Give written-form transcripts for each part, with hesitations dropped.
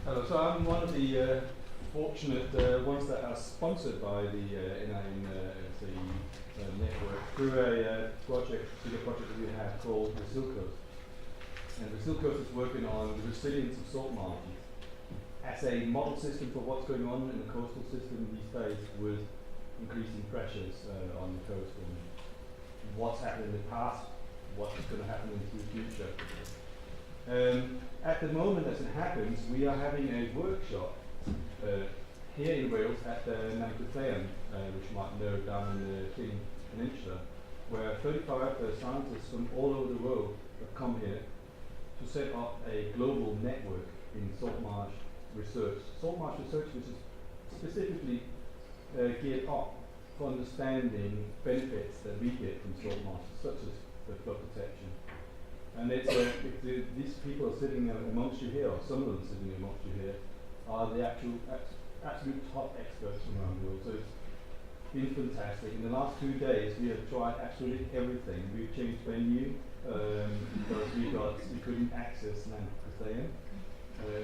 Hello, so I'm one of the fortunate ones that are sponsored by the network through a bigger project that we have called Brazil Coast. And Brazil Coast is working on the resilience of salt marshes as a model system for what's going on in the coastal system these days with increasing pressures on the coast and what's happened in the past, what's going to happen into the future. At the moment, as it happens, we are having a workshop here in Wales at the Nant Gwrtheyrn, which you might know down in the King Peninsula, where 35 scientists from all over the world have come here to set up a global network in salt marsh research. Salt marsh research, which is specifically geared up for understanding benefits that we get from salt marshes, such as the flood protection. And these people are sitting amongst you here, or some of them sitting amongst you here, are the absolute top experts from around the world. So it's been fantastic. In the last 2 days, we have tried absolutely everything. We've changed venue because we couldn't access Nant Gwrtheyrn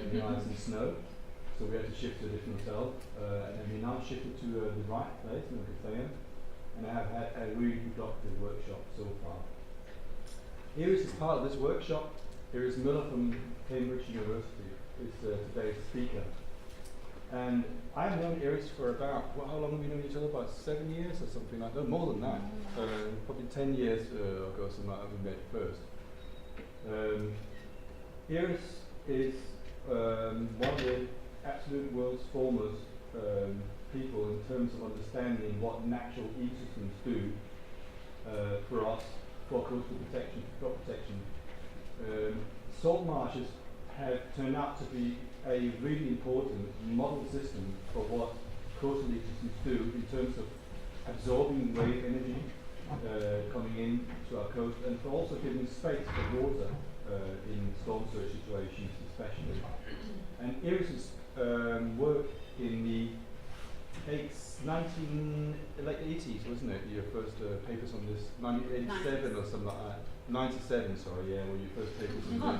in the ice and snow, so we had to shift to a different hotel. And then we now shifted to the right place, Nant Gwrtheyrn, and I have had a really productive workshop so far. Iris is part of this workshop. Iris Miller from Cambridge University is today's speaker. And I've known Iris for about, how long have we known each other? About 7 years or something like that? No, more than that. Probably 10 years ago, something like that, we met first. Iris is one of the absolute world's foremost people in terms of understanding what natural ecosystems do for us, for coastal protection, for crop protection. Salt marshes have turned out to be a really important model system for what coastal ecosystems do in terms of absorbing wave energy coming in to our coast, and for also giving space for water in storm surge situations especially. And Iris's work in the late 80s, wasn't it? Your first papers on this, 1987 or something like that. 97, sorry, yeah, when your first papers on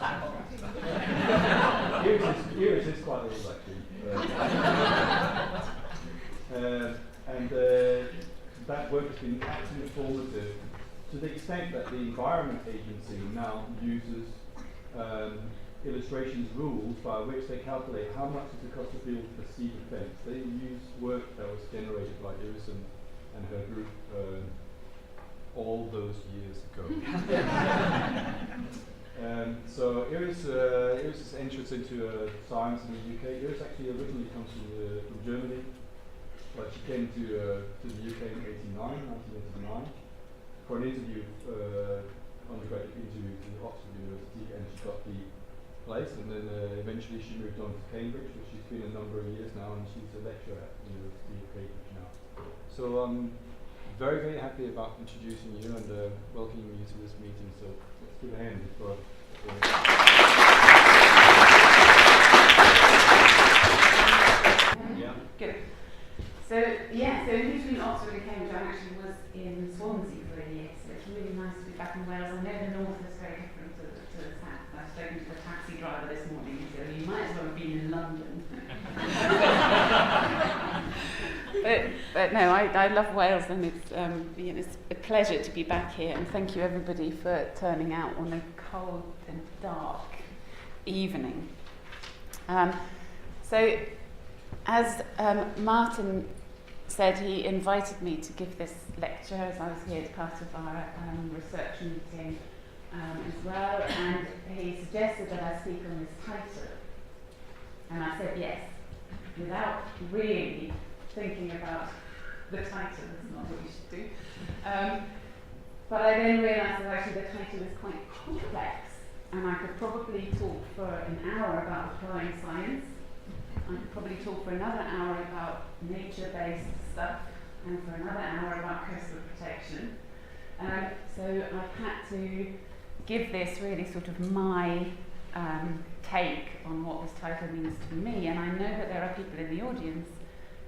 this. Iris is quite old actually. And that work has been absolutely formative to the extent that the Environment Agency now uses illustrations rules by which they calculate how much is the cost to build a sea defence. They use work that was generated by Iris and her group all those years ago. So Iris's entrance into science in the UK. Iris actually originally comes from Germany, but she came to the UK in 1989, for an interview, undergraduate interview to Oxford University, and she got the place, and then eventually she moved on to Cambridge, where she's been a number of years now, and she's a lecturer at the University of Cambridge now. So I'm very, very happy about introducing you and welcoming you to this meeting. So let's give a hand for yeah. Good. So in between Oxford and Cambridge, I actually was in Swansea for a year, so it's really nice to be back in Wales. I know the north is very different to the south. I've spoken to the taxi driver this morning, so you might as well have been in London. but no, I love Wales, and it's a pleasure to be back here, and thank you everybody for turning out on a cold and dark evening. So as Martin said, he invited me to give this lecture as I was here as part of our research meeting as well, and he suggested that I speak on this title, and I said yes, without really thinking about the title. That's not what you should do. But I then realised that actually the title is quite complex, and I could probably talk for an hour about applying science. I could probably talk for another hour about nature-based stuff, and for another hour about coastal protection. So I've had to give this really sort of my take on what this title means to me, and I know that there are people in the audience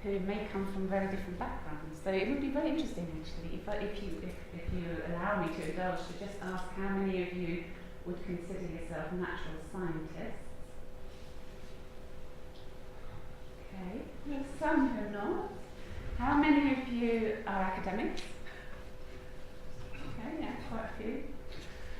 who may come from very different backgrounds. So it would be very interesting, actually, if you allow me to indulge, to just ask how many of you would consider yourself natural scientists. There's some who are not. How many of you are academics? Okay, yeah, quite a few.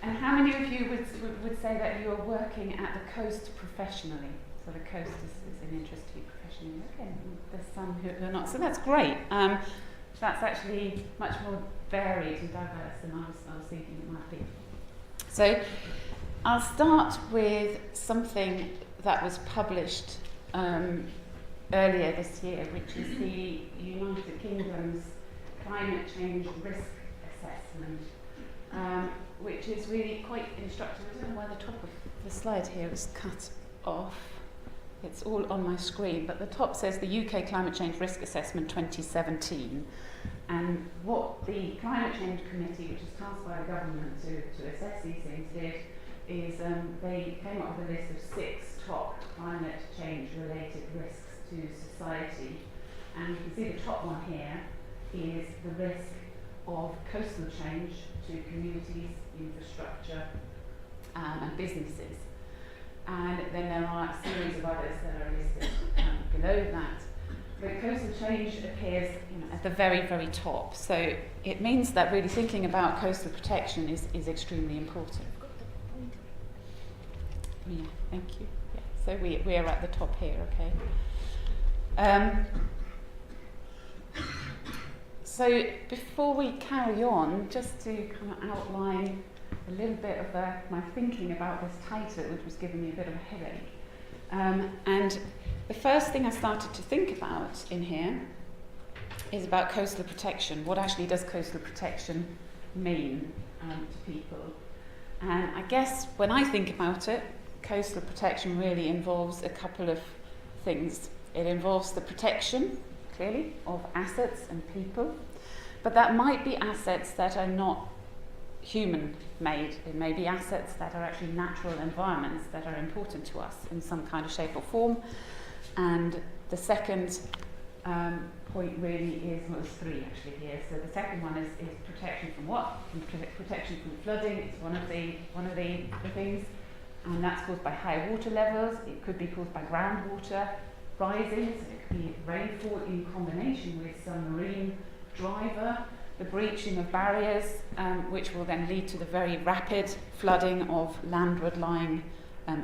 And how many of you would say that you're working at the coast professionally? So the coast is an interest to you professionally. Okay, there's some who are not. So that's great. That's actually much more varied and diverse than I was thinking it might be. So I'll start with something that was published earlier this year, which is the United Kingdom's climate change risk assessment, which is really quite instructive. I don't know why the top of the slide here is cut off. It's all on my screen, but the top says the UK Climate Change Risk Assessment 2017. And what the Climate Change Committee, which is tasked by the government to assess these things, did is they came up with a list of 6 top climate change related risks to society. And you can see the top one here is the risk of coastal change to communities, infrastructure, and businesses. And then there are a series of others that are listed below that. But coastal change appears at the very, very top. So it means that really thinking about coastal protection is extremely important. Yeah, thank you. Yeah, so we are at the top here, okay. So before we carry on, just to kind of outline a little bit of my thinking about this title, which was giving me a bit of a headache. And the first thing I started to think about in here is about coastal protection. What actually does coastal protection mean to people? And I guess when I think about it, coastal protection really involves a couple of things. It involves the protection, clearly, of assets and people, but that might be assets that are not human-made. It may be assets that are actually natural environments that are important to us in some kind of shape or form. And the second point really is, well, there's 3 actually here. So the second one is protection from what? Protection from flooding. It's one of the things. And that's caused by high water levels. It could be caused by groundwater rising, so it could be rainfall in combination with some marine driver, the breaching of barriers, which will then lead to the very rapid flooding of landward-lying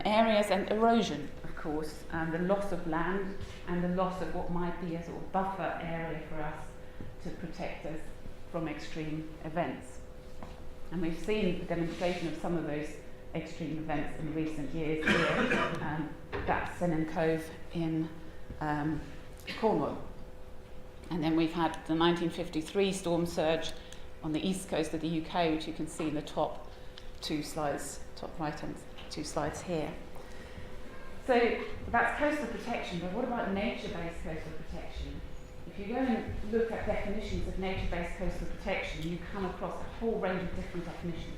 areas, and erosion, of course, and the loss of land and the loss of what might be a sort of buffer area for us to protect us from extreme events. And we've seen the demonstration of some of those extreme events in recent years here. That's Sennen Cove in Cornwall. And then we've had the 1953 storm surge on the east coast of the UK, which you can see in the top 2 slides, top right-hand 2 slides here. So that's coastal protection, but what about nature-based coastal protection? If you go and look at definitions of nature-based coastal protection, you come across a whole range of different definitions.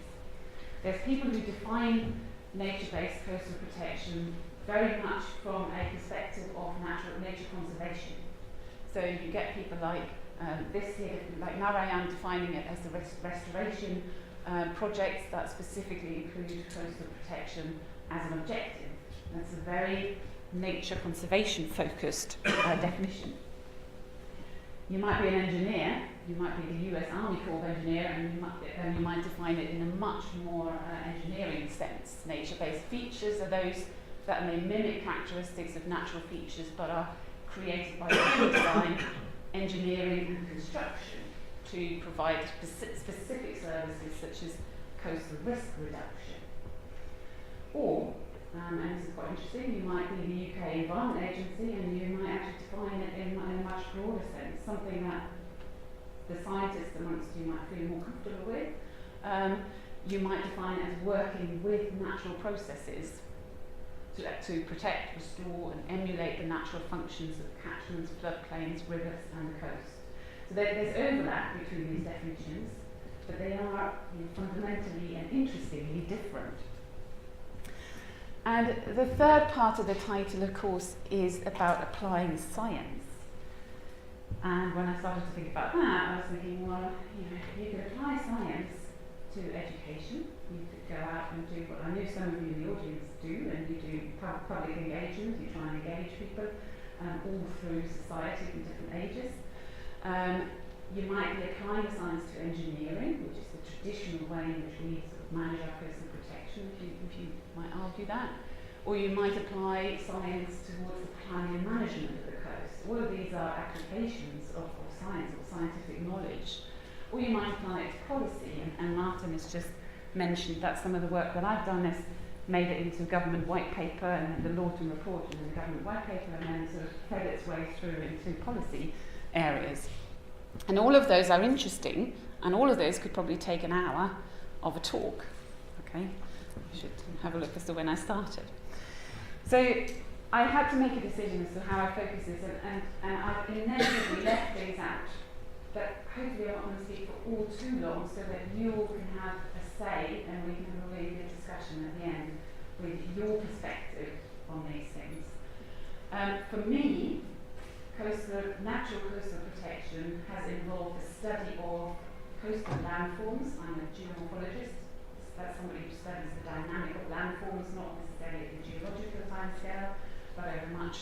There's people who define nature-based coastal protection very much from a perspective of nature conservation. So you get people like this here, like Narayan, defining it as the restoration projects that specifically include coastal protection as an objective. That's a very nature conservation focused definition. You might be an engineer, you might be the US Army Corps of Engineer, and you might define it in a much more engineering sense. Nature-based features are those that may mimic characteristics of natural features but are created by design, engineering and construction to provide specific services such as coastal risk reduction. Or, and this is quite interesting, you might be the UK Environment Agency and you might actually define it in a much broader sense, something that the scientists amongst you might feel more comfortable with. You might define it as working with natural processes to protect, restore and emulate the natural functions of catchments, floodplains, rivers and the coast. So there's overlap between these definitions, but they are fundamentally and interestingly different. And the third part of the title, of course, is about applying science. And when I started to think about that, I was thinking, well, you could apply science to education. You could go out and do what I know some of you in the audience do, and you do public engagement, you try and engage people. all through society in different ages. You might be applying science to engineering, which is the traditional way in which we sort of manage our coastal protection, if you might argue that. Or you might apply science towards the planning and management of the coast. All of these are applications of science or scientific knowledge. Or you might apply it to policy, and Martin has just mentioned that some of the work that I've done has made it into a government white paper, and the Lawton report and then the government white paper, and then sort of fed its way through into policy areas. And all of those are interesting, and all of those could probably take an hour of a talk. Okay, I should have a look as to when I started. So I had to make a decision as to how I focus this, and I've inevitably left things out. But hopefully I'm not going to speak for all too long, so that you all can have a say, and we can have a really good discussion at the end with your perspective on these things. For me, natural coastal protection has involved the study of coastal landforms. I'm a geomorphologist. That's somebody who studies the dynamic of landforms, not necessarily at the geological timescale, but over much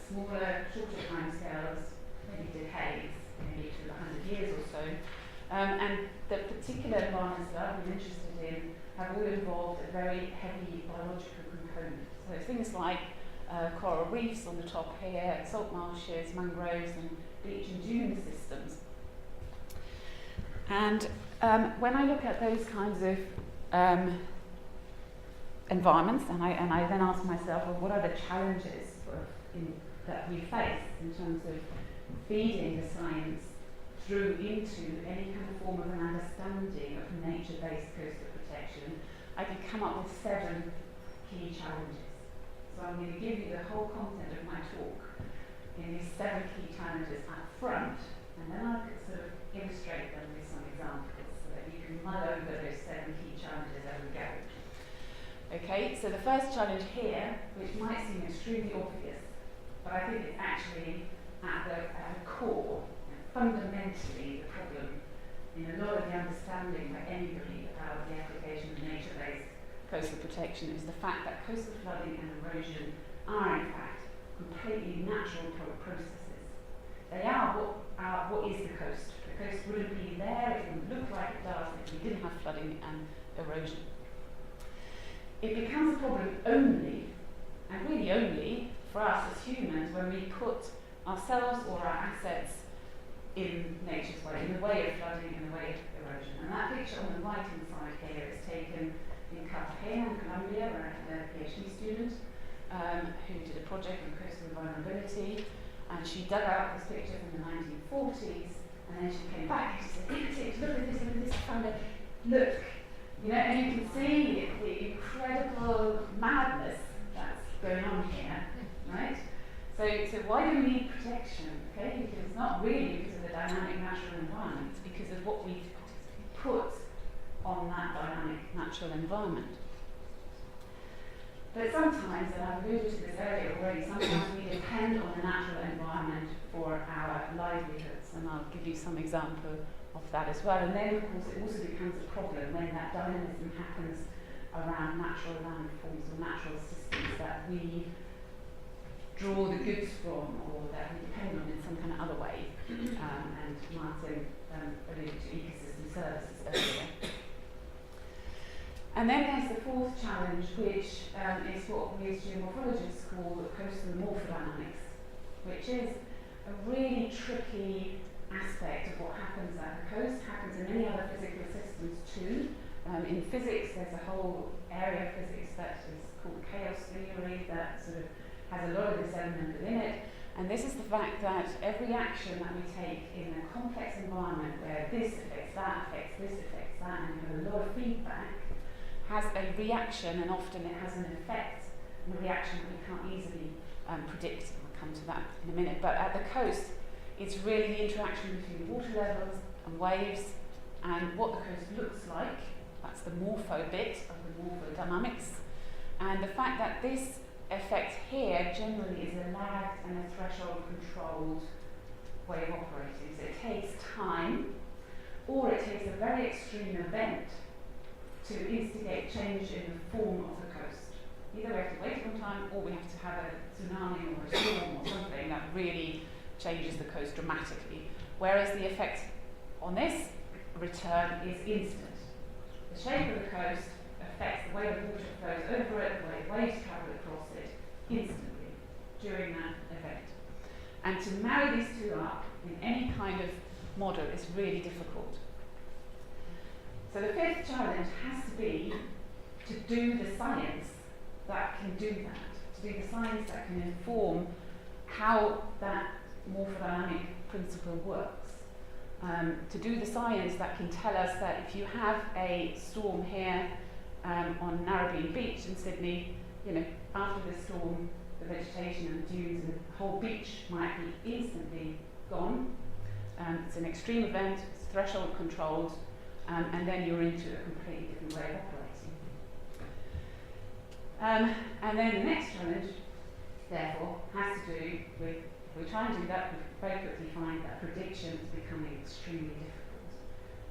smaller, shorter timescales, maybe decades, maybe to 100 years or so. And the particular environments that I've been interested in have all involved a very heavy biological component. So things like coral reefs on the top here, salt marshes, mangroves, and beach and dune systems. And when I look at those kinds of environments, and I then ask myself, well, what are the challenges that we face in terms of feeding the science through into any kind of form of an understanding of nature-based coastal protection? I can come up with 7 key challenges. So I'm going to give you the whole content of my talk in these 7 key challenges up front, and then I could sort of illustrate them with some examples so that you can mull over those 7 key challenges as we go. Okay, so the first challenge here, which might seem extremely obvious, but I think it's actually at the core, fundamentally the problem in a lot of the understanding by anybody about the application of nature-based coastal protection, is the fact that coastal flooding and erosion are in fact completely natural processes. They are what is the coast. The coast wouldn't be there, it wouldn't look like it does if we didn't have flooding and erosion. It becomes a problem only, and really only, for us as humans when we put ourselves or our assets in nature's way, in the way of flooding, in the way of erosion. And that picture on the right-hand side here is taken in Cartagena, in Colombia, where I had a PhD student who did a project on coastal vulnerability, and she dug out this picture from the 1940s, and then she came back and she said, look at this, I found it, look. You know, and you can see the incredible madness that's going on here, right? So why do we need protection? Okay, because it's not really because of the dynamic natural environment, it's because of what we put on that dynamic natural environment. But sometimes, and I've alluded to this earlier already, sometimes we depend on the natural environment for our livelihoods, and I'll give you some example of that as well. And then, of course, it also becomes a problem when that dynamism happens around natural landforms or natural systems that we draw the goods from or that we depend on in some kind of other way. And Martin alluded to ecosystem services earlier. And then there's the 4th challenge, which is what we as geomorphologists call coastal morphodynamics, which is a really tricky aspect of what happens at the coast, happens in many other physical systems too. In physics, there's a whole area of physics that is called chaos theory that sort of has a lot of this element within it. And this is the fact that every action that we take in a complex environment where this affects that, affects this, affects that, and you have a lot of feedback, has a reaction, and often it has an effect, and a reaction that we can't easily predict. I'll come to that in a minute. But at the coast, it's really the interaction between water levels and waves and what the coast looks like. That's the morpho bit of the morphodynamics. And the fact that this effect here generally is a lagged and a threshold controlled way of operating. So it takes time, or it takes a very extreme event to instigate change in the form of the coast. Either we have to wait a long time, or we have to have a tsunami or a storm or something really changes the coast dramatically. Whereas the effect on this return is instant. The shape of the coast affects the way the water flows over it, the way waves travel across it, instantly during that event. And to marry these two up in any kind of model is really difficult. So the fifth challenge has to be to do the science that can do that, to do the science that can inform how that morphodynamic principle works. To do the science that can tell us that if you have a storm here on Narrabeen Beach in Sydney, you know, after the storm, the vegetation and the dunes and the whole beach might be instantly gone. It's an extreme event, it's threshold controlled, and then you're into a completely different way of operating. And then the next challenge, therefore, has to do with, if we try and do that, we very quickly find that prediction is becoming extremely difficult.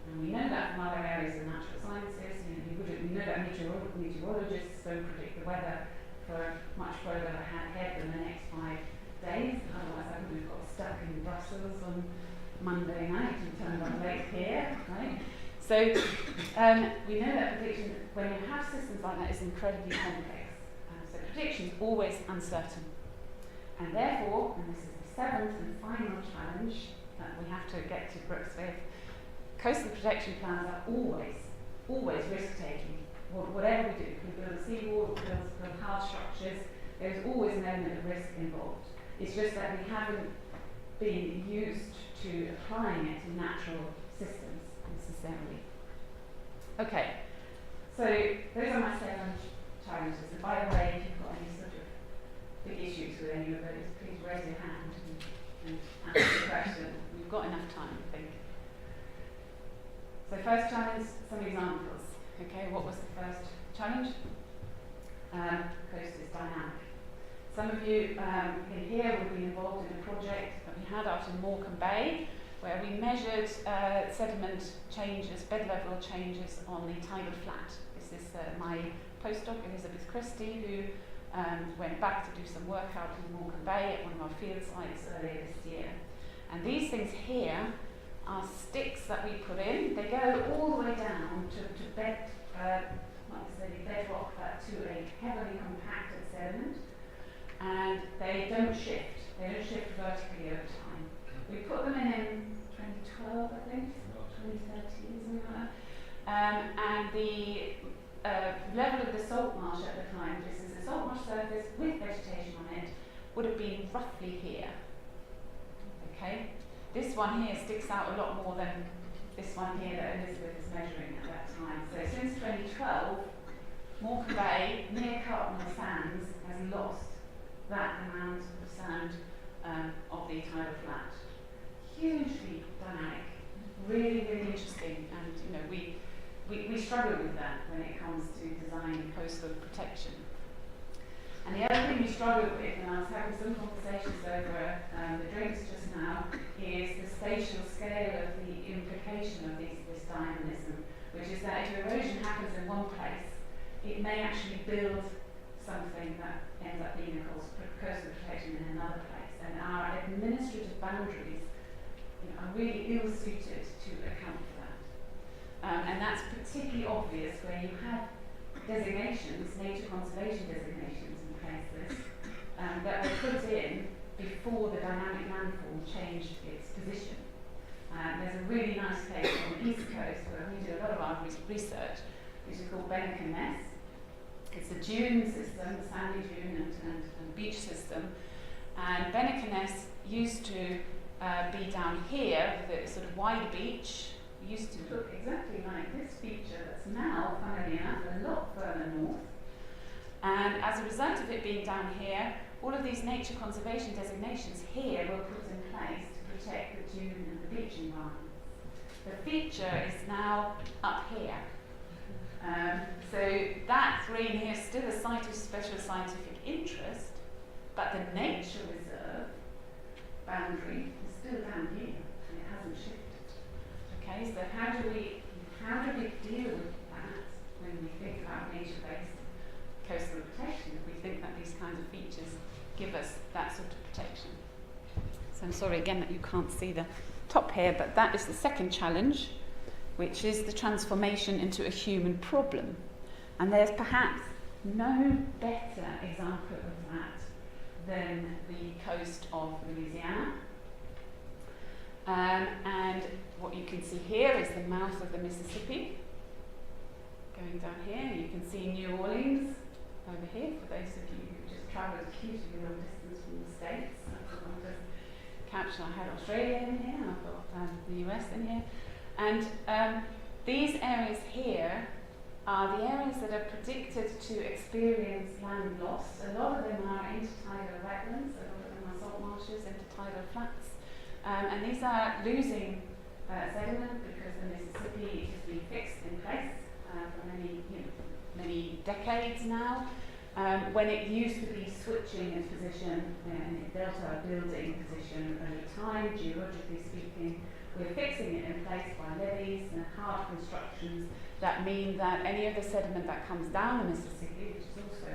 And we know that from other areas of natural sciences. We know that meteorologists don't predict the weather for much further ahead than the next 5 days. Otherwise, I would have got stuck in Brussels on Monday night and turned up late here, right? So we know that prediction, when you have systems like that, is incredibly complex. So prediction is always uncertain. And therefore, and this is the seventh and final challenge that we have to get to grips with, coastal protection plans are always risk-taking. Whatever we do, if we build a seawall, build hard structures, there's always an element of risk involved. It's just that we haven't been used to applying it to natural systems necessarily. Okay, so those are my 7 challenges. And by the way, if you've got any sort of big issues with any of those, please raise your hand and answer the question. We've got enough time, I think. So first challenge, some examples. Okay, what was the first challenge? Coast is dynamic. Some of you in here will be involved in a project that we had out in Morecambe Bay, where we measured sediment changes, bed level changes on the tidal flat. This is my postdoc, Elizabeth Christie, who went back to do some work out in Morecambe Bay at one of our field sites earlier this year. And these things here are sticks that we put in. They go all the way down to bed, not necessarily bedrock, but to a heavily compacted sediment. And they don't shift. They don't shift vertically over time. We put them in 2012, I think, 2013, something like that. And the level of the salt marsh at the time, this is a salt marsh surface with vegetation on it, would have been roughly here. Okay? This one here sticks out a lot more than this one here that Elizabeth is measuring at that time. So since 2012, Morecambe Bay, near Carlton Sands, has lost that amount of sand of the tidal flat. Hugely dynamic, really, really interesting, and you know we struggle with that when it comes to designing coastal protection. And the other thing we struggle with, and I was having some conversations over the drinks just now, is the spatial scale of the implication of this dynamism, which is that if erosion happens in one place, it may actually build something that ends up being a coastal protection in another place. And our administrative boundaries are really ill-suited to account for that. And that's particularly obvious where you have designations, nature conservation designations in places, that were put in before the dynamic landform changed its position. There's a really nice place on the East Coast where we do a lot of our research, which is called Benneker Ness. It's a dune system, sandy dune and beach system. And Benneker Ness used to be down here with a sort of wide beach. It used to look exactly like this feature that's now, funnily enough, a lot further north. And as a result of it being down here, all of these nature conservation designations here were put in place to protect the dune and the beach environment. The feature is now up here. So that green here is still a site of special scientific interest, but the nature reserve boundary is still down here, and it hasn't shifted. Okay, so how do we deal with that when we think about nature-based coastal protection, if we think that these kinds of features give us that sort of protection? So I'm sorry again that you can't see the top here, but that is the second challenge, which is the transformation into a human problem. And there's perhaps no better example of that than the coast of Louisiana. And what you can see here is the mouth of the Mississippi. Going down here, you can see New Orleans over here, for those of you who just travelled a hugely long distance from the States. That's what I just captured. I had Australia in here, and I've got the US in here. And these areas here are the areas that are predicted to experience land loss. A lot of them are intertidal wetlands, a lot of them are salt marshes, intertidal flats. And these are losing sediment because the Mississippi has been fixed in place for many decades now. When it used to be switching its position in its delta building position over time, geologically speaking, we're fixing it in place by levees and hard constructions that mean that any of the sediment that comes down the Mississippi, which is also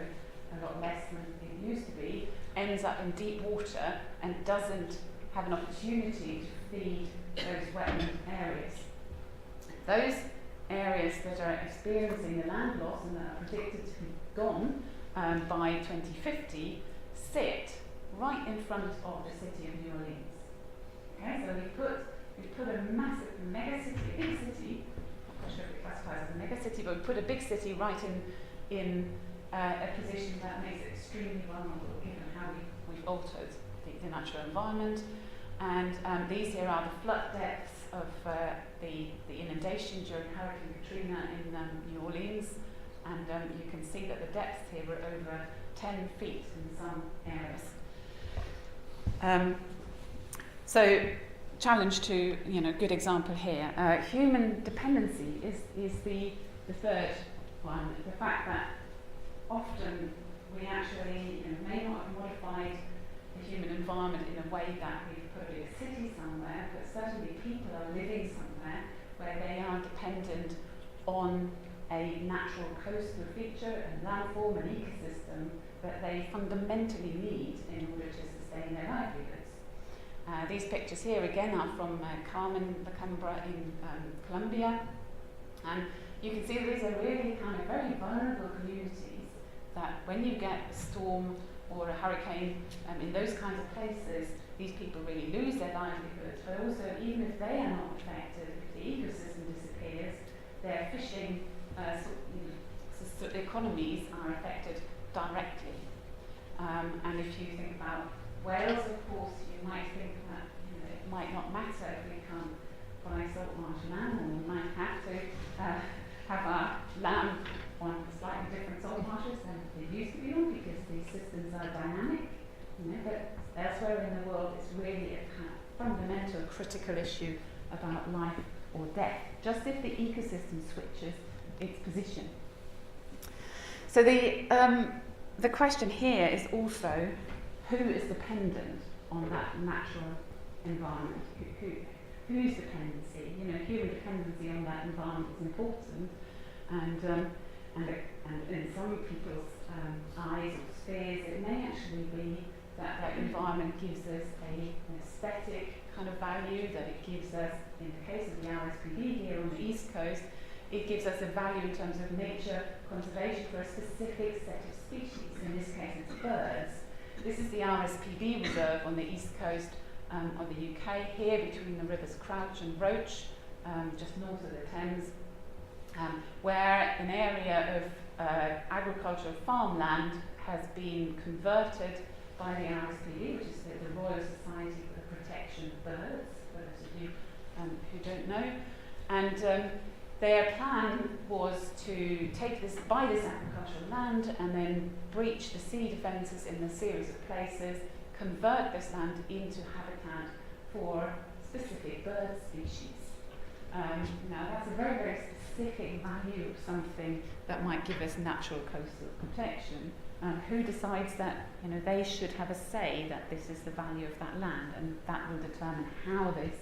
a lot less than it used to be, ends up in deep water and doesn't have an opportunity to feed those wetland areas. Those areas that are experiencing the land loss and that are predicted to be gone by 2050 sit right in front of the city of New Orleans. Okay, so we put a massive megacity, a big city, I'm not sure if it classifies as a megacity, but we put a big city right in a position that makes it extremely vulnerable given how we've altered the natural environment. And these here are the flood depths of the inundation during Hurricane Katrina in New Orleans. And you can see that the depths here were over 10 feet in some areas. So, challenge to, good example here. Human dependency is the third one. The fact that often we actually may not have modified the human environment in a way that we've put a city somewhere, but certainly people are living somewhere where they are dependent on a natural coastal feature, a landform, an ecosystem that they fundamentally need in order to sustain their livelihoods. These pictures here again are from Carmen, La Cambra in Colombia, and you can see that these are really kind of very vulnerable communities that when you get a storm or a hurricane in those kinds of places, these people really lose their livelihoods, but also even if they are not affected, if the ecosystem disappears, their fishing economies are affected directly. And if you think about whales, of course, you might think that it might not matter if we can't buy salt marsh lamb, or we might have to have our lamb on slightly different salt marshes than they used to be on because these systems are dynamic. But elsewhere in the world, it's really a kind of fundamental, critical issue about life or death, just if the ecosystem switches its position. So the question here is also who is dependent on that natural environment? Whose dependency? Human dependency on that environment is important, and in some people's eyes or spheres, it may actually be that environment gives us an aesthetic kind of value, that it gives us, in the case of the RSPB here on the East Coast, it gives us a value in terms of nature conservation for a specific set of species. In this case, it's birds. This is the RSPB reserve on the East Coast of the UK, here between the rivers Crouch and Roach, just north of the Thames, where an area of agricultural farmland has been converted by the RSPB, which is the Royal Society for the Protection of Birds, for those of you who don't know. And their plan was to buy this agricultural land and then breach the sea defences in a series of places, convert this land into habitat for specific bird species. Now that's a very, very specific value of something that might give us natural coastal protection. Who decides that they should have a say that this is the value of that land, and that will determine how this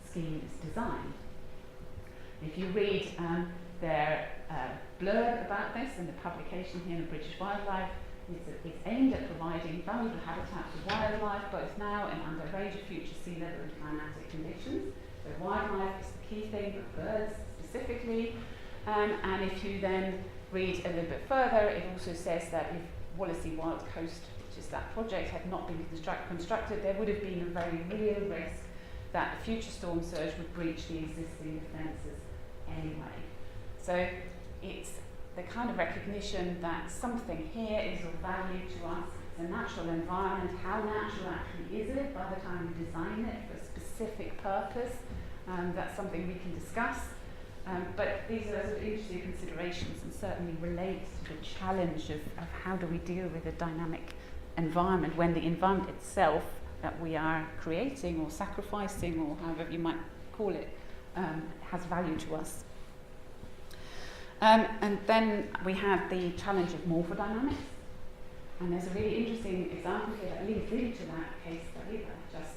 scheme is designed. If you read their blurb about this in the publication here in British Wildlife, it's aimed at providing valuable habitat for wildlife, both now and under a range of future sea level and climatic conditions. So wildlife is the key thing, but birds specifically. And if you then read a little bit further, it also says that if Wallasey Wild Coast, which is that project, had not been constructed, there would have been a very real risk that a future storm surge would breach the existing defences anyway. So it's the kind of recognition that something here is of value to us. It's a natural environment. How natural actually is it by the time we design it for a specific purpose? That's something we can discuss. But these are sort of interesting considerations and certainly relate to the challenge of how do we deal with a dynamic environment when the environment itself that we are creating or sacrificing or however you might call it has value to us. And then we have the challenge of morphodynamics. And there's a really interesting example here that links into that case study that I just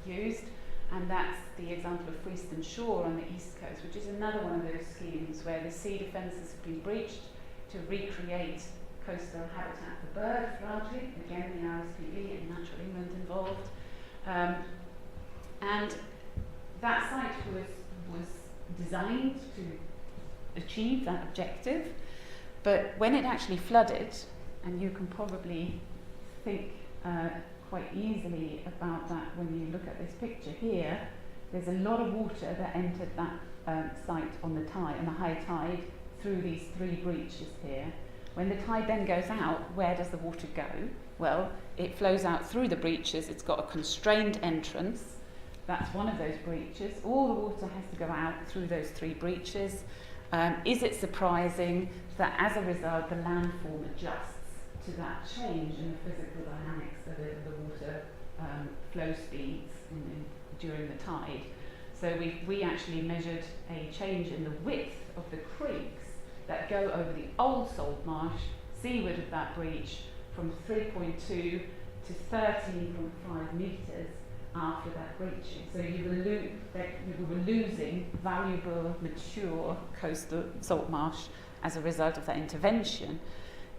used. And that's the example of Freeston Shore on the east coast, which is another one of those schemes where the sea defences have been breached to recreate coastal habitat for birds, largely. Again, the RSPB and Natural England involved. And that site was designed to achieve that objective, but when it actually flooded, and you can probably think quite easily about that when you look at this picture here, there's a lot of water that entered that site on the high tide through these 3 breaches here. When the tide then goes out, where does the water go? Well, it flows out through the breaches. It's got a constrained entrance. That's one of those breaches. All the water has to go out through those 3 breaches. Is it surprising that as a result the landform adjusts to that change in the physical dynamics of the water flow speeds during the tide? So we actually measured a change in the width of the creeks that go over the old salt marsh seaward of that breach from 3.2 to 13.5 metres after that breaching. So you were losing valuable, mature coastal salt marsh as a result of that intervention.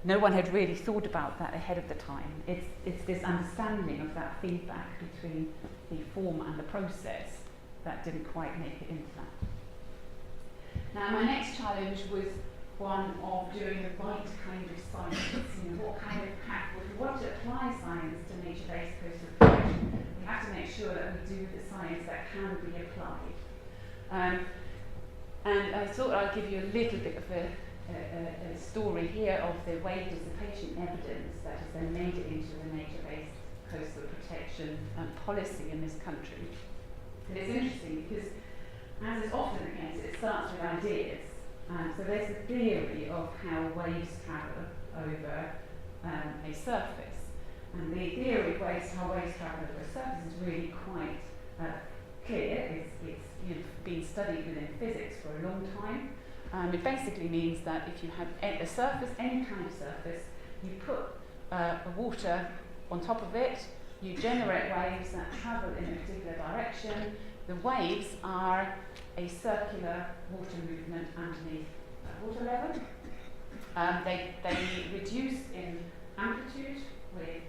No one had really thought about that ahead of the time. It's this understanding of that feedback between the form and the process that didn't quite make it into that. Now, my next challenge was one of doing the right kind of science. What kind of if we want to apply science to nature-based coastal protection, we have to make sure that we do the science that can be applied. And I thought I'd give you a little bit of a story here of the wave dissipation evidence that has then made it into the nature-based coastal protection policy in this country. And it's interesting because, as is often the case, it starts with ideas. So there's a theory of how waves travel over a surface. And the theory of how waves travel over a surface is really quite clear. It's been studied within physics for a long time. It basically means that if you have a surface, any kind of surface, you put water on top of it, you generate waves that travel in a particular direction. The waves are a circular water movement underneath water level. They reduce in amplitude with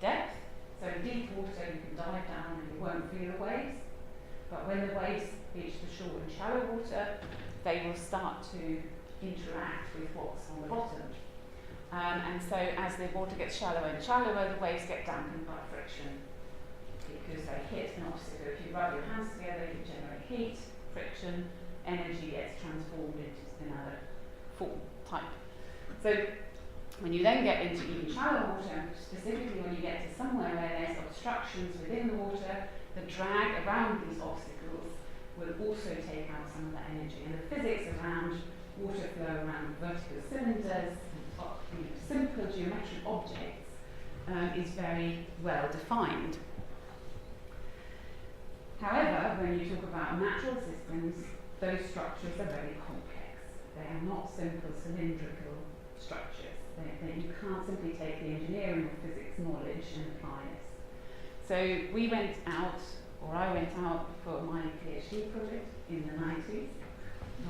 depth. So in deep water you can dive down and you won't feel the waves. But when the waves reach the shore in shallow water, they will start to interact with what's on the bottom. And so as the water gets shallower and shallower, the waves get dampened by friction because they hit an obstacle. If you rub your hands together, you generate heat, friction, energy gets transformed into another form, type. So when you then get into even shallow water, specifically when you get to somewhere where there's obstructions within the water, the drag around these obstacles will also take out some of that energy. And the physics around water flow around vertical cylinders, simple geometric objects, is very well defined. However, when you talk about natural systems, those structures are very complex. They are not simple cylindrical structures. You can't simply take the engineering or physics knowledge and apply it. So we went out, or I went out for my PhD project in the 90s,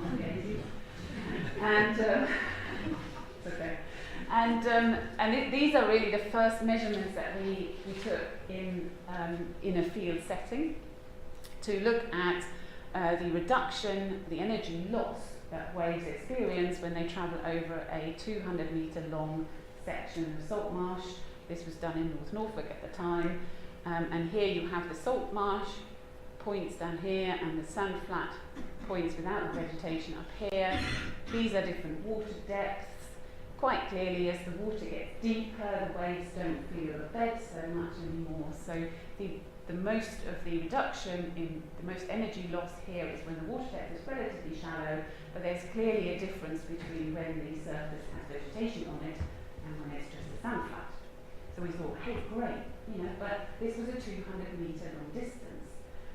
not the 80s. And it's okay. These are really the first measurements that we took in a field setting to look at the reduction, the energy loss that waves experience when they travel over a 200 metre long section of salt marsh. This was done in North Norfolk at the time. And here you have the salt marsh points down here and the sand flat points without the vegetation up here. These are different water depths. Quite clearly, as the water gets deeper, the waves don't feel the bed so much anymore. So the most of the reduction in the most energy loss here is when the water depth is relatively shallow, but there's clearly a difference between when the surface has vegetation on it and when it's just a sand flat. So we thought, hey, great, but this was a 200 metre long distance.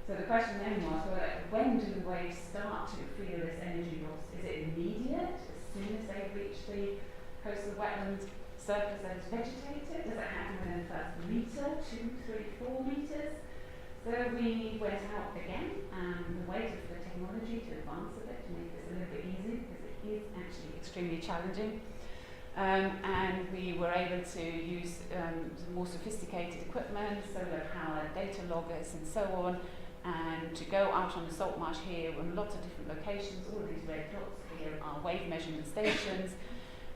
So the question then was, well, when do the waves start to feel this energy loss? Is it immediate, as soon as they reach the coastal wetland surface that is vegetated? Does it happen within the first metre, 2, 3, 4 metres? So we went out again and waited for the technology to advance a bit to make this a little bit easier, because it is actually extremely challenging. And we were able to use some more sophisticated equipment, solar-powered data loggers and so on, and to go out on the salt marsh here on lots of different locations. All of these red dots here are wave measurement stations,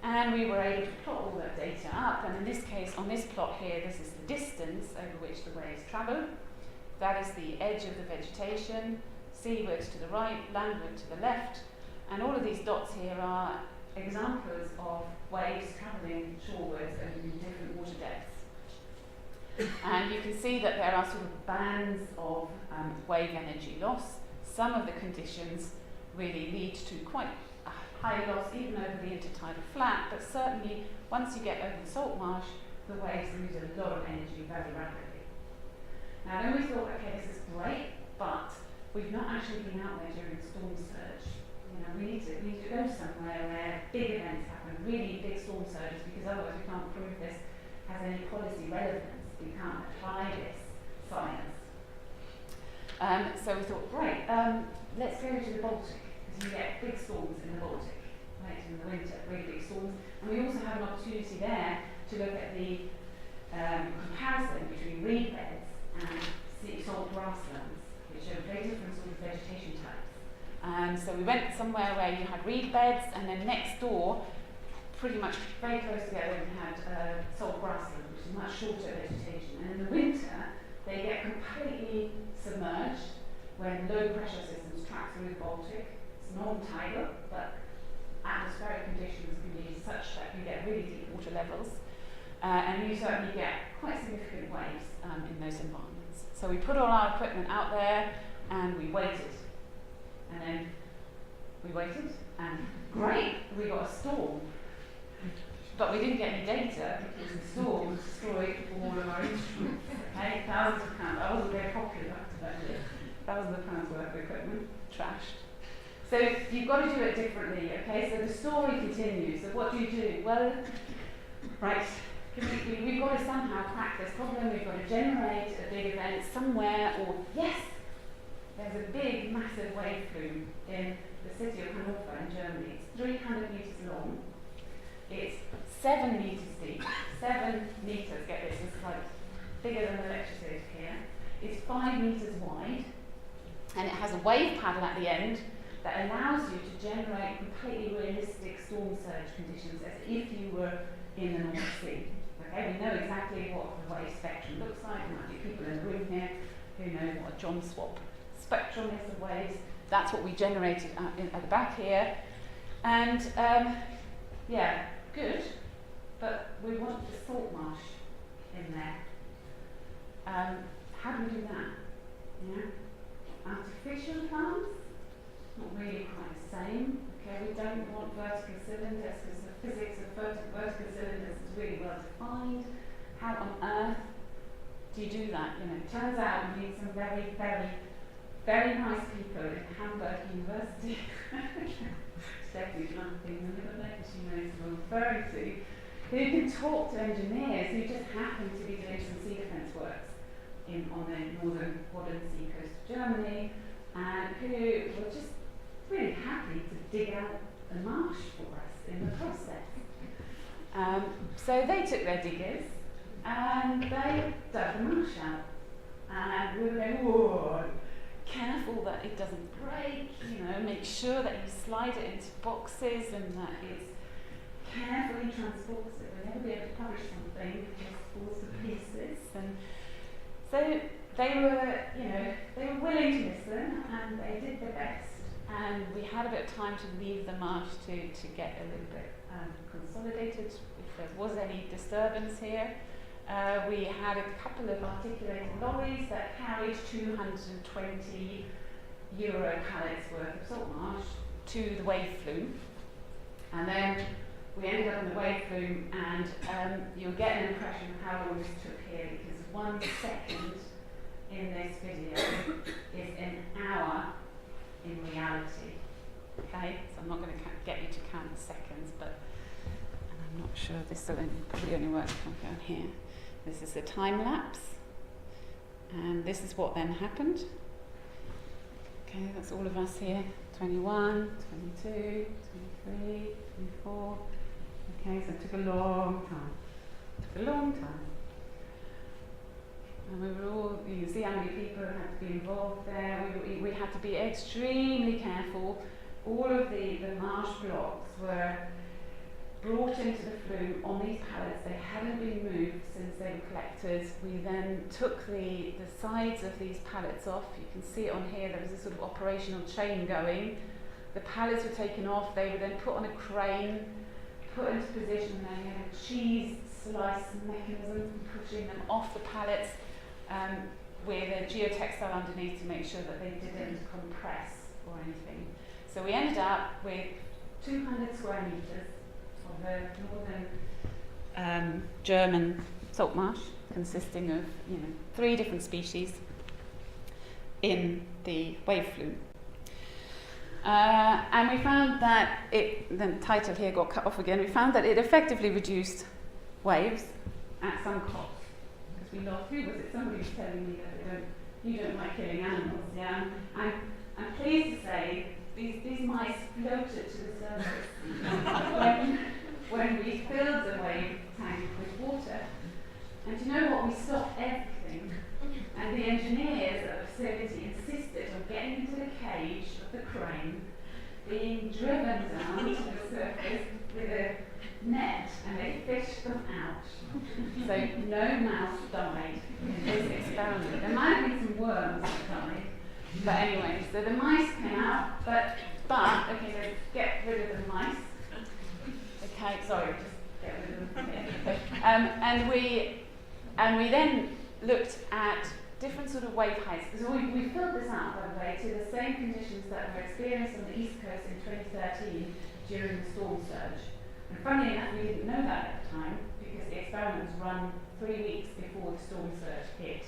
and we were able to plot all that data up. And in this case, on this plot here, this is the distance over which the waves travel. That is the edge of the vegetation, seawards to the right, landward to the left, and all of these dots here are examples of waves travelling shorewards over different water depths. And you can see that there are sort of bands of wave energy loss. Some of the conditions really lead to quite a high loss even over the intertidal flat, but certainly once you get over the salt marsh, the waves lose a lot of energy very rapidly. Now then we thought, okay, this is great, but we've not actually been out there during storm surge. We need to go somewhere where big events happen, really big storm surges, because otherwise we can't prove this has any policy relevance. We can't apply this science. So we thought, great, let's go to the Baltic, because you get big storms in the Baltic, right, in the winter, really big storms. And we also have an opportunity there to look at the comparison between reed beds and sea salt grasslands, which are very different sort of vegetation types. So we went somewhere where you had reed beds, and then next door, pretty much very close together, we had salt grassland, which is much shorter vegetation. And in the winter, they get completely submerged when low pressure systems track through the Baltic. It's non-tidal, but atmospheric conditions can be such that you get really deep water levels. And you certainly get quite significant waves in those environments. So we put all our equipment out there and we waited. And then we waited, and great, we got a storm. But we didn't get any data because the storm destroyed all of our instruments. Okay, thousands of pounds. I wasn't very popular that year. Thousands of pounds worth of equipment trashed. So you've got to do it differently. Okay, so the story continues. So what do? Well, right. We've got to somehow crack this problem. We've got to generate a big event somewhere, or yes. There's a big, massive wave plume in the city of Hannover in Germany. It's 300 metres long. It's 7 metres deep. 7 metres, get this, it's like bigger than the lecture theatre here. It's 5 metres wide, and it has a wave paddle at the end that allows you to generate completely realistic storm surge conditions as if you were in the North Sea. Okay, we know exactly what the wave spectrum looks like. There might be people in the room here who know what a John Swap spectrum is of waves. That's what we generated at the back here. And yeah, good, but we want the salt marsh in there. How do we do that? Yeah. Artificial plants, not really quite the same. Okay, we don't want vertical cylinders because the physics of vertical cylinders is really well defined. How on earth do you do that? It turns out you need some very, very, very nice people in Hamburg University. Steffi's laughing a little bit, she knows what I'm referring to, who can talk to engineers who just happen to be doing some sea defence works on the northern Wadden Sea coast of Germany, and who were just really happy to dig out a marsh for us in the process. So they took their diggers and they dug the marsh out. And we were going, whoa, careful that it doesn't break, you know, make sure that you slide it into boxes and that it's carefully transported. We'll never be able to publish something that just falls to pieces. And so they were willing to listen and they did their best. And we had a bit of time to leave the marsh to get a little bit consolidated if there was any disturbance here. We had a couple of articulated lorries that carried 220 euro pallets worth of salt marsh to the wave flume. And then we ended up on the wave flume, and you'll get an impression of how long this took here, because 1 second in this video is an hour in reality. Okay, so I'm not going to get you to count the seconds, but and I'm not sure this will probably only work if I go here. This is a time lapse, and this is what then happened. Okay, that's all of us here. 21, 22, 23, 24. Okay, so it took a long time. It took a long time. And we were all, you can see how many people had to be involved there. We had to be extremely careful. All of the marsh blocks were brought into the flume on these pallets. They hadn't been moved since they were collected. We then took the sides of these pallets off. You can see it on here. There was a sort of operational chain going. The pallets were taken off. They were then put on a crane, put into position, and then you had a cheese slice mechanism pushing them off the pallets with a geotextile underneath to make sure that they didn't compress or anything. So we ended up with 200 square metres of the northern German salt marsh, consisting of 3 different species in the wave flume. And we found that the title here got cut off again. We found that it effectively reduced waves at some cost. Because we lost, who was it? Somebody was telling me that you don't like killing animals, yeah? I'm pleased to say these mice floated to the surface when we filled the wave tank with water. And do you know what? We stopped everything. And the engineers at the facility insisted on getting into the cage of the crane, being driven down to the surface with a net, and they fished them out. So no mouse died in this experiment. There might have been some worms that died. But anyway, so the mice came out, but okay, so get rid of the mice. Okay, sorry, just get rid of them. And we then looked at different sort of wave heights. So we filled this out, by the way, to the same conditions that were experienced on the East Coast in 2013 during the storm surge. And funnily enough, we didn't know that at the time because the experiment was run 3 weeks before the storm surge hit.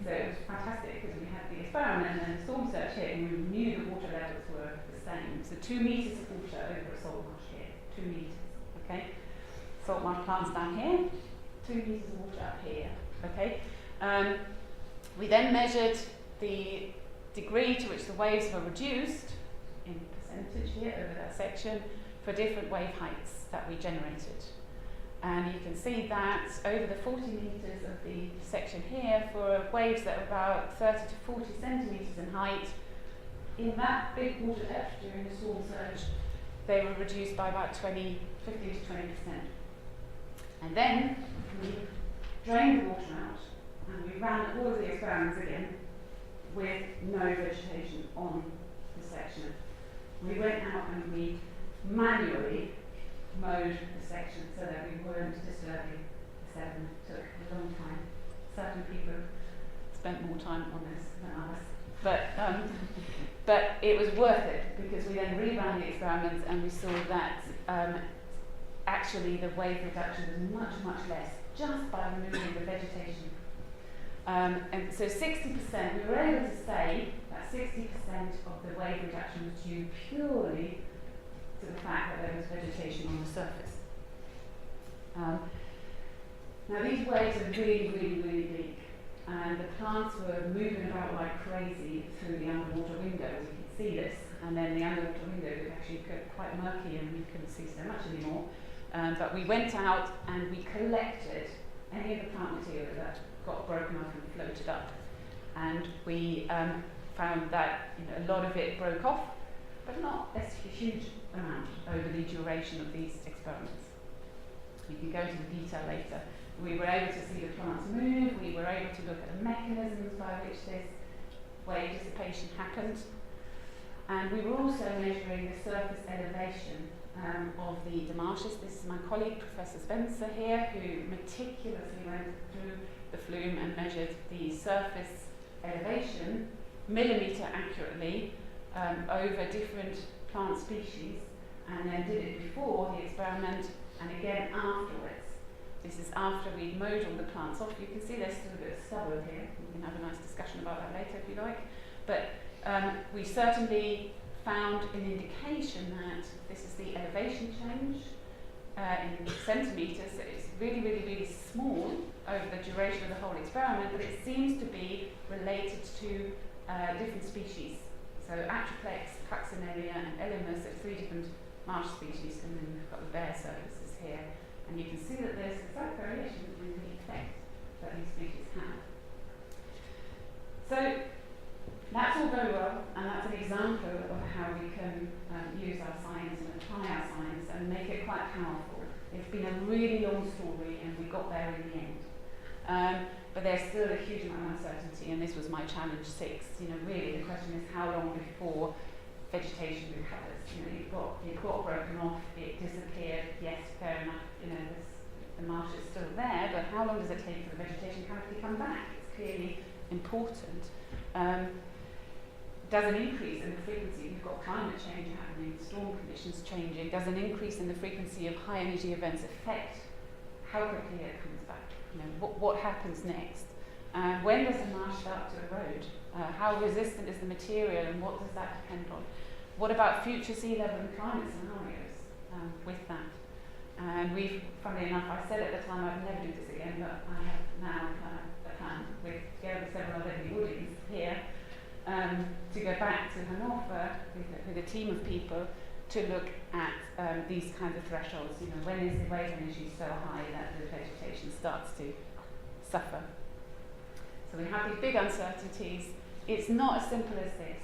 So it was fantastic because we had the experiment and then the storm surge hit and we knew the water levels were the same. So 2 metres of water over a salt marsh here, 2 metres, okay? Salt marsh plants down here, 2 metres of water up here, okay? We then measured the degree to which the waves were reduced in percentage here over that section for different wave heights that we generated. And you can see that over the 40 metres of the section here, for waves that are about 30 to 40 centimetres in height, in that big water depth during the storm surge, they were reduced by about 15 to 20%. And then we drained the water out, and we ran all of the experiments again with no vegetation on the section. We went out and we manually mowed the section so that we weren't disturbing the sediment. It took a long time. Certain people spent more time on this than others. But it was worth it because we then reran the experiments and we saw that actually the wave reduction was much, much less just by removing the vegetation. And so 60%, we were able to say that 60% of the wave reduction was due purely to the fact that there was vegetation on the surface. Now these waves are really, really, really big, and the plants were moving about like crazy through the underwater window. We could see this, and then the underwater window was actually quite murky and we couldn't see so much anymore. But we went out and we collected any of the plant material that got broken off and floated up. And we found that a lot of it broke off, but not a huge amount over the duration of these experiments. We can go into the detail later. We were able to see the plants move, we were able to look at the mechanisms by which this wave dissipation happened, and we were also measuring the surface elevation of the demarches. This is my colleague, Professor Spencer here, who meticulously went through the flume and measured the surface elevation, millimetre accurately, over different plant species, and then did it before the experiment and again afterwards. This is after we'd mowed all the plants off. You can see there's still a bit of stubble here. We can have a nice discussion about that later if you like. But we certainly found an indication that this is the elevation change in centimetres. So it's really, really, really small over the duration of the whole experiment, but it seems to be related to different species. So Atriplex, Coccinelia and Elymus, so 3 different marsh species, and then we've got the bare surfaces here. And you can see that there's a slight variation in the effect that these species have. So that's all very well, and that's an example of how we can use our science and apply our science and make it quite powerful. It's been a really long story, and we got there in the end. But there's still a huge amount of uncertainty, and this was my challenge 6. Really the question is how long before vegetation recovers. It got broken off, it disappeared. Yes, fair enough. The marsh is still there, but how long does it take for the vegetation canopy to come back? It's clearly important. Does an increase in the frequency? We've got climate change happening, storm conditions changing. Does an increase in the frequency of high energy events affect how quickly it comes back? What happens next? When does the marsh start to erode? How resistant is the material, and what does that depend on? What about future sea level and climate scenarios with that? And we've, funnily enough, I said at the time I'd never do this again, but I have now a plan with together with several other Woodies here to go back to Hannover with a team of people to look at these kinds of thresholds. When is the wave energy so high that the vegetation starts to suffer? So we have these big uncertainties. It's not as simple as this.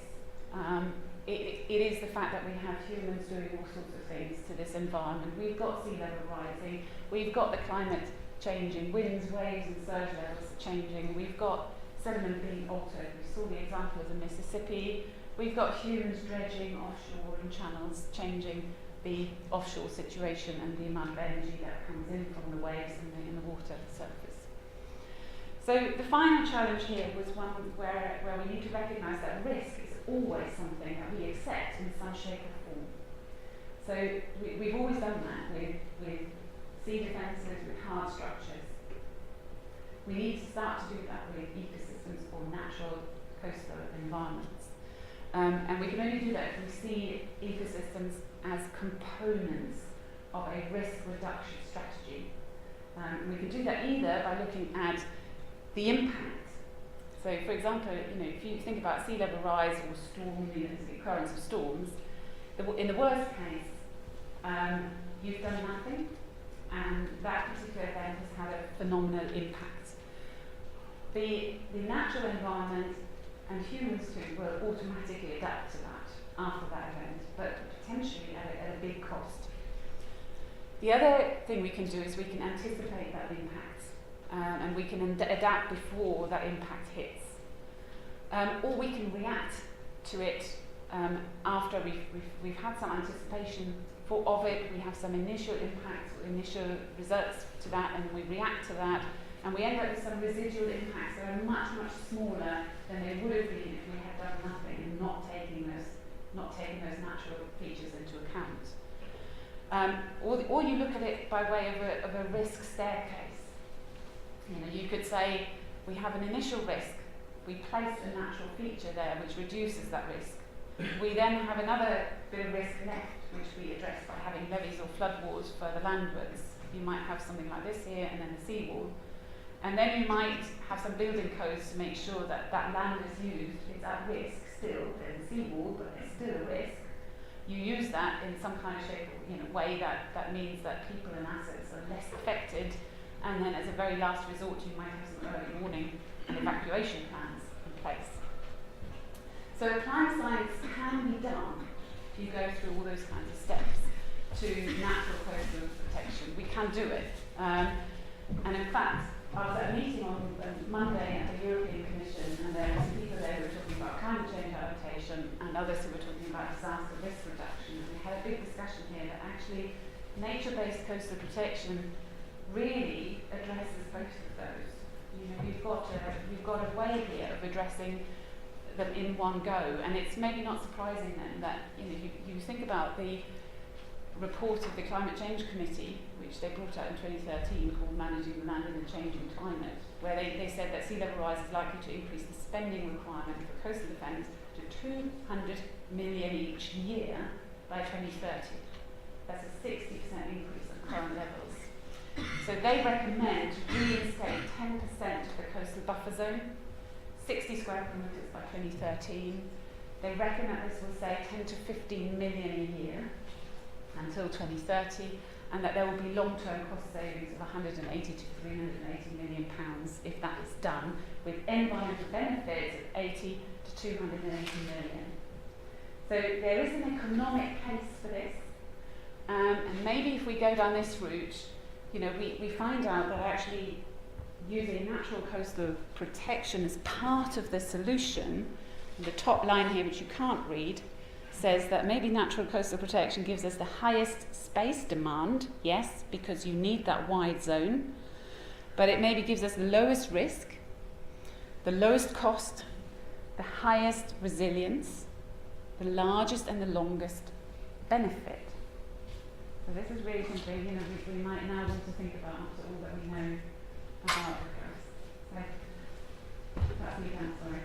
It is the fact that we have humans doing all sorts of things to this environment. We've got sea level rising, we've got the climate changing, winds, waves and surge levels changing, we've got sediment being altered. We saw the example of the Mississippi. We've got humans dredging offshore in channels, changing the offshore situation and the amount of energy that comes in from the waves and the water surface. So the final challenge here was one where we need to recognise that risk is always something that we accept in some shape or form. So we've always done that with sea defences, with hard structures. We need to start to do that with ecosystems or natural coastal environments. And we can only do that if we see ecosystems as components of a risk reduction strategy. We can do that either by looking at the impact. So, for example, if you think about sea level rise or storm, the occurrence of storms, in the worst case, you've done nothing, and that particular event has had a phenomenal impact. The natural environment and humans too will automatically adapt to that after that event, but potentially at a big cost. The other thing we can do is we can anticipate that impact, and we can adapt before that impact hits. Or we can react to it after we've had some anticipation of it, we have some initial impacts or initial results to that, and we react to that, and we end up with some residual impacts that are much, much smaller than they would have been if we had done nothing and not taking those natural features into account. Or you look at it by way of a risk staircase. You could say we have an initial risk, we place a natural feature there which reduces that risk. We then have another bit of risk left, which we address by having levees or flood walls further landwards. You might have something like this here and then a seawall. And then you might have some building codes to make sure that that land is used. It's at risk still, there's a seawall, but there's still a risk. you use that in some kind of shape, way that means that people and assets are less affected, and then as a very last resort you might have some early warning and evacuation plans in place. So climate science can be done if you go through all those kinds of steps to natural coastal protection. We can do it. And in fact, I was at a meeting on Monday at the European Commission, and there were some people there who were talking about climate change adaptation and others who were talking about disaster risk reduction. And we had a big discussion here that actually nature-based coastal protection really addresses both of those. We've got a way here of addressing them in one go, and it's maybe not surprising then that you think about the report of the Climate Change Committee, which they brought out in 2013, called Managing the Land in a Changing Climate, where they said that sea level rise is likely to increase the spending requirement for coastal defence to 200 million each year by 2030. That's a 60% increase on current levels. So they recommend to reinstate 10% of the coastal buffer zone, 60 square kilometres by 2013. They reckon that this will save 10 to 15 million a year until 2030, and that there will be long-term cost savings of 180 to 380 million pounds if that is done, with environmental benefits of 80 to 280 million. So there is an economic case for this, and maybe if we go down this route, we find out that actually using natural coastal protection as part of the solution, the top line here, which you can't read, says that maybe natural coastal protection gives us the highest space demand, yes, because you need that wide zone, but it maybe gives us the lowest risk, the lowest cost, the highest resilience, the largest and the longest benefit. So this is really something we might now want to think about after all that we know about the coast. So that's me done, sorry.